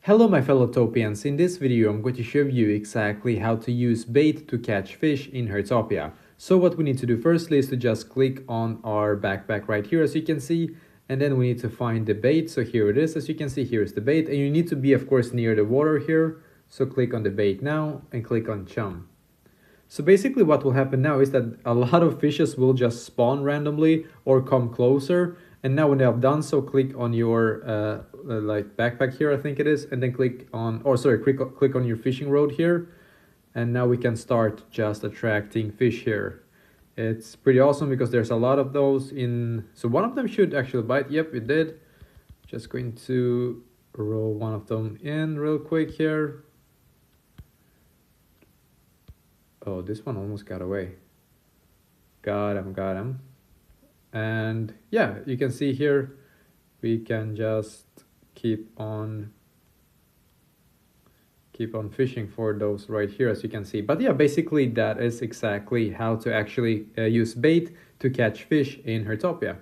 Hello my fellow Topians, in this video I'm going to show you exactly how to use bait to catch fish in Heartopia. So what we need to do firstly is to just click on our backpack right here as you can see, and then we need to find the bait. So here it is, as you can see, here is the bait, and you need to be of course near the water here. So click on the bait now and click on chum. So basically what will happen now is that a lot of fishes will just spawn randomly or come closer. And now when they have done so, click on your like backpack here, I think it is, and then click on, or sorry, click on your fishing rod here. And now we can start just attracting fish here. It's pretty awesome because there's a lot of those in, so one of them should actually bite. Yep, it did. Just going to roll one of them in real quick here. Oh, this one almost got away. Got him. And yeah, you can see here, we can just keep on fishing for those right here, as you can see. But yeah, basically that is exactly how to actually use bait to catch fish in Heartopia.